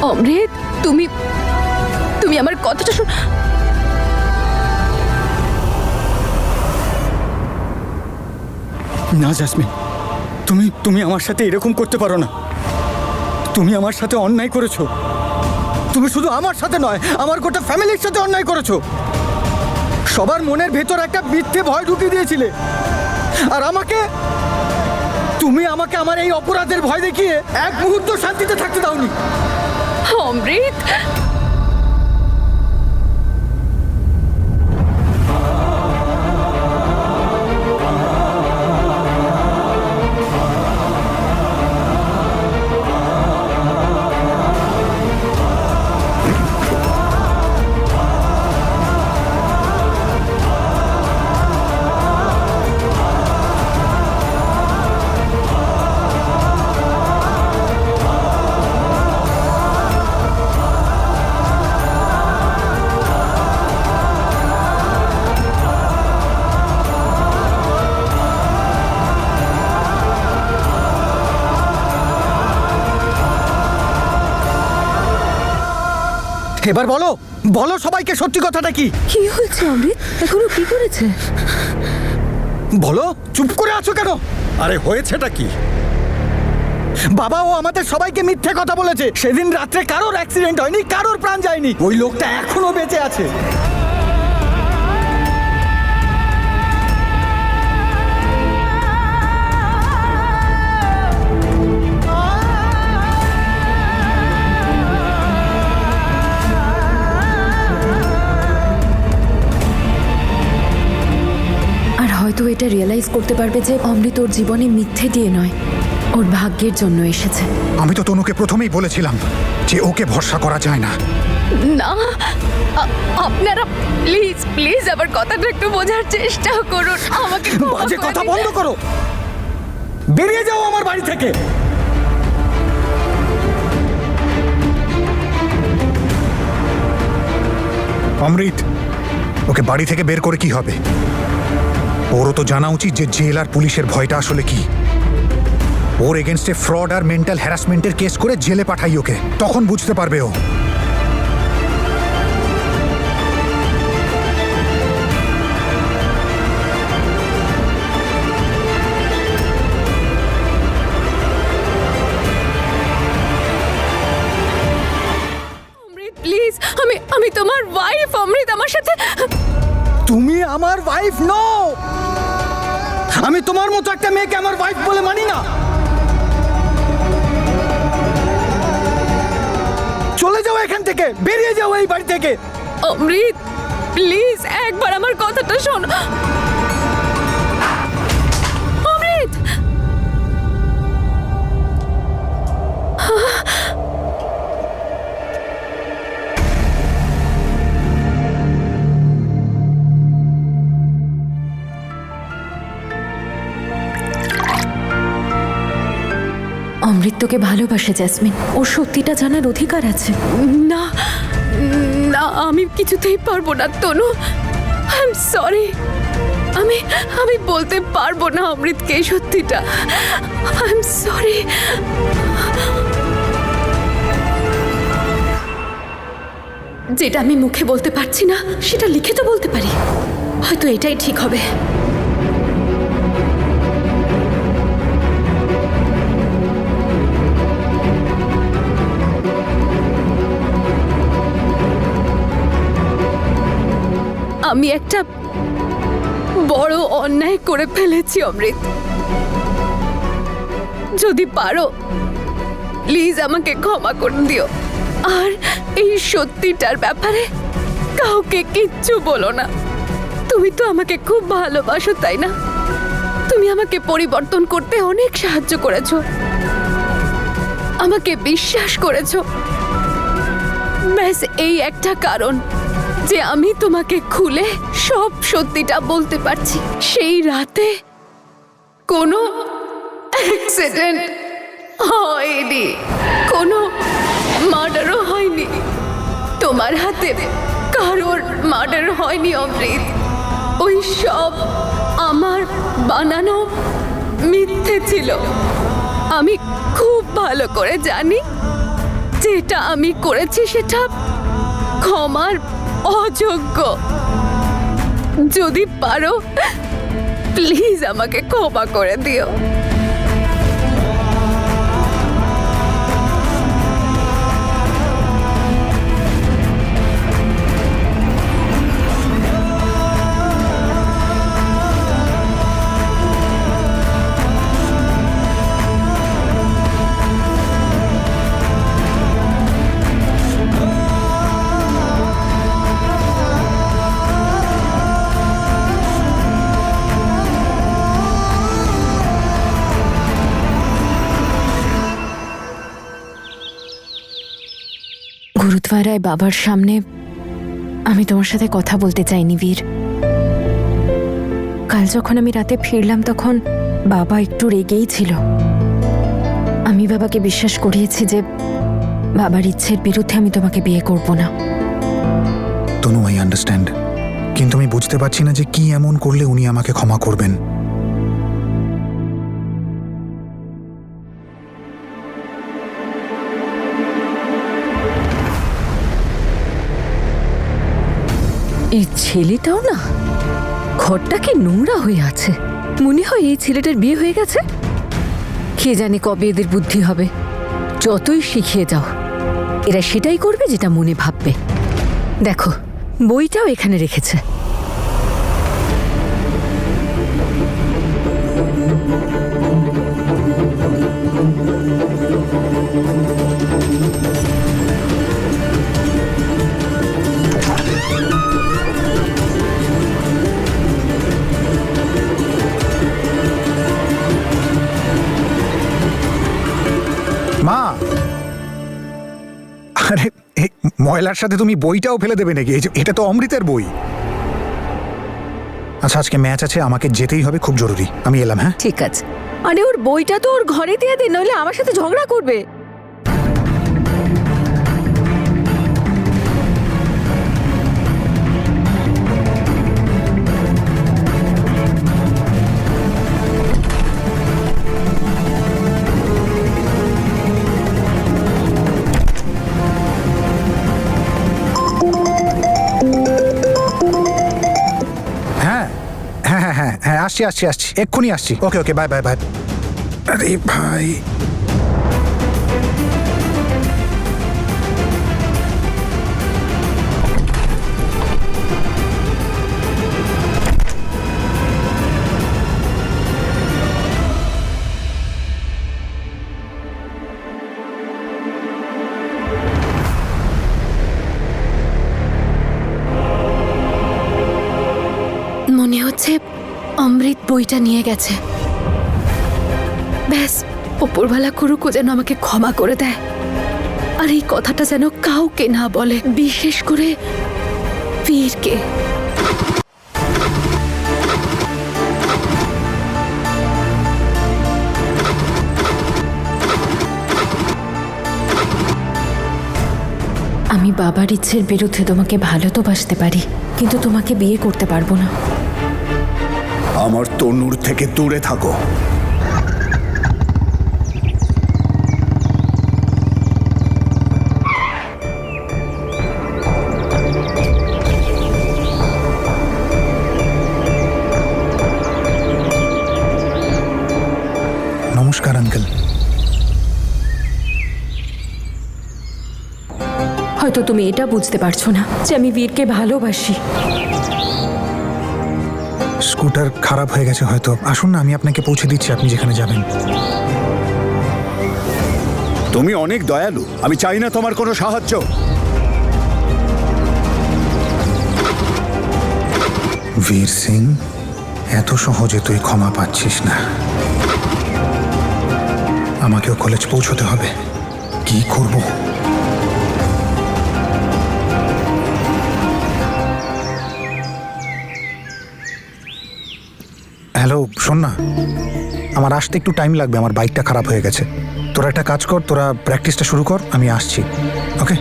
অমৃত, তুমি তুমি আমার কথাটা শোন। না জেসমিন, তুমি আমার সাথে এরকম করতে পারো না। তুমি আমার সাথে অন্যায় করেছো। তুমি শুধু আমার সাথে নয়, আমার গোটা ফ্যামিলির সাথে অন্যায় করেছো। সবার মনের ভেতর একটা মিথ্যে ভয় ঢুকিয়ে দিয়েছিলে, আর তুমি আমাকে আমার এই অপরাধের ভয় দেখিয়ে এক মুহূর্ত শান্তিতে থাকতে দাওনি। অমৃত, এবার বলো বলো সবাইকে সত্যি কথাটা কি। কি হয়েছে অমৃত? এখনো কি করেছে? বলো, চুপ করে আছো কেন? আরে হয়েছেটা কি? বাবাও আমাদের সবাইকে মিথ্যে কথা বলেছে। সেদিন রাত্রে কারোর অ্যাক্সিডেন্ট হয়নি, কারোর প্রাণ যায়নি। ওই লোকটা এখনো বেঁচে আছে। হয়তো এটা রিয়েলাইজ করতে পারবে যে অমৃত ওর জীবনে মিথ্যে দিয়ে নয়, ওর ভাগ্যের জন্য এসেছে। আমি তো তনুকে প্রথমেই বলেছিলাম যে ওকে ভরসা করা যায় না। না, আপনারা প্লিজ প্লিজ আমার কথাটা একটু বোঝার চেষ্টা করুন। আমাকে বাজে কথা বন্ধ করো, বেরিয়ে যাও আমার বাড়ি থেকে। অমৃত, ওকে বাড়ি থেকে বের করে কি হবে? ওরও তো জানা উচিত যে জেল আর পুলিশের ভয়টা আসলে কি। ওর এগেনস্টে ফ্রড আর মেন্টাল হ্যারাসমেন্টের কেস করে জেলে পাঠাই ওকে, তখন বুঝতে পারবে ও। অমৃত প্লিজ, আমি তোমার ওয়াইফ। অমৃত আমার সাথে। তুমি আমার ওয়াইফ নও। আমি তোমার মতো একটা মেয়েকে আমার ওয়াইফ বলে মানি না। চলে যাও এখান থেকে, বেরিয়ে যাও এই বাড়ি থেকে। অমৃত প্লিজ একবার আমার কথাটা শোন। অমৃত, অমৃত তোকে ভালোবাসে জেসমিন, ওর সত্যিটা জানার অধিকার আছে। না না, আমি কিছুতেই পারবো না তনু। I am sorry. আমি বলতে পারবো না অমৃতকে এই সত্যিটা। I am sorry. যেটা আমি মুখে বলতে পারছি না সেটা লিখে তো বলতে পারি। হয়তো এটাই ঠিক হবে। আমি একটা বড় অন্যায় করে ফেলেছি অমৃত। যদি পারো প্লিজ আমাকে ক্ষমা করে দিও, আর এই সত্যিটার ব্যাপারে কাউকে কিচ্ছু বলো না। তুমি তো আমাকে খুব ভালোবাসো, তাই না? তুমি আমাকে পরিবর্তন করতে অনেক সাহায্য করেছো, আমাকে বিশ্বাস করেছো। ব্যাস এই একটা কারণ যে আমি তোমাকে খুলে সব সত্যিটা বলতে পারছি। সেই রাতে কোনো অ্যাক্সিডেন্ট হয়নি, কোনো মার্ডারও হয়নি। তোমার হাতে কারোর মার্ডার হয়নি অমৃত। ওই সব আমার বানানো মিথ্যে ছিল। আমি খুব ভালো করে জানি যেটা আমি করেছি সেটা ক্ষমার অযোগ্য। যদি পারো প্লিজ আমাকে ক্ষমা করে দিও। গুরুদ্বারায় বাবার সামনে আমি তোমার সাথে কথা বলতে চাইনি বীর। কাল যখন আমি রাতে ফিরলাম তখন বাবা একটু রেগেই ছিল। আমি বাবাকে বিশ্বাস করিয়েছি যে বাবার ইচ্ছের বিরুদ্ধে আমি তোমাকে বিয়ে করব না। তনু, আই আন্ডারস্ট্যান্ড, কিন্তু আমি বুঝতে পারছি না যে কি এমন করলে উনি আমাকে ক্ষমা করবেন। এই ছেলেটাও না, ঘরটা কি নোংরা হয়ে আছে। মনে হয় এই ছেলেটার বিয়ে হয়ে গেছে। কে জানে কবে এদের বুদ্ধি হবে। যতই শিখিয়ে যাও এরা সেটাই করবে যেটা মনে ভাববে। দেখো, বইটাও এখানে রেখেছে। মা, আরে এই ময়লার সাথে তুমি বইটাও ফেলে দেবে নাকি? এটা তো অমৃতের বই। আচ্ছা, আজকে ম্যাচ আছে, আমাকে যেতেই হবে, খুব জরুরি। আমি এলাম। হ্যাঁ, ঠিক আছে। আরে ওর বইটা তো ওর ঘরে দিয়ে দে, নইলে আমার সাথে ঝগড়া করবে। হ্যাঁ হ্যাঁ হ্যাঁ হ্যাঁ হ্যাঁ, আসছি আসছি আসছি, এক্ষুনি আসছি। ওকে ওকে, বাই বাই বাই। আরে ভাই, মনে হচ্ছে অমৃত বইটা নিয়ে গেছে। ব্যাস, ওপরওয়ালা করুক, যেন আমাকে ক্ষমা করে দেয়। আর এই কথাটা যেন কাউকে না বলে, বিশেষ করে বীরকে। আমি বাবার ইচ্ছের বিরুদ্ধে তোমাকে ভালো তো বাসতে পারি, কিন্তু তোমাকে বিয়ে করতে পারবো না। আমার তনুর থেকে দূরে থাকো। নমস্কার আঙ্কেল। হয়তো তুমি এটা বুঝতে পারছো না যে আমি বীরকে ভালোবাসি। স্কুটার খারাপ হয়ে গেছে হয়তো। আসুন না, আমি আপনাকে পৌঁছে দিচ্ছি আপনি যেখানে যাবেন। তুমি অনেক দয়ালু, আমি চাই না তোমার কোনো সাহায্য। বীর সিং, এত সহজে তুই ক্ষমা পাচ্ছিস না। আমাকেও কলেজ পৌঁছতে হবে। কি করব? হ্যালো, শোন না, আমার আসতে একটু টাইম লাগবে, আমার বাইকটা খারাপ হয়ে গেছে। তোরা একটা কাজ কর, তোরা প্র্যাকটিসটা শুরু কর, আমি আসছি। ওকে।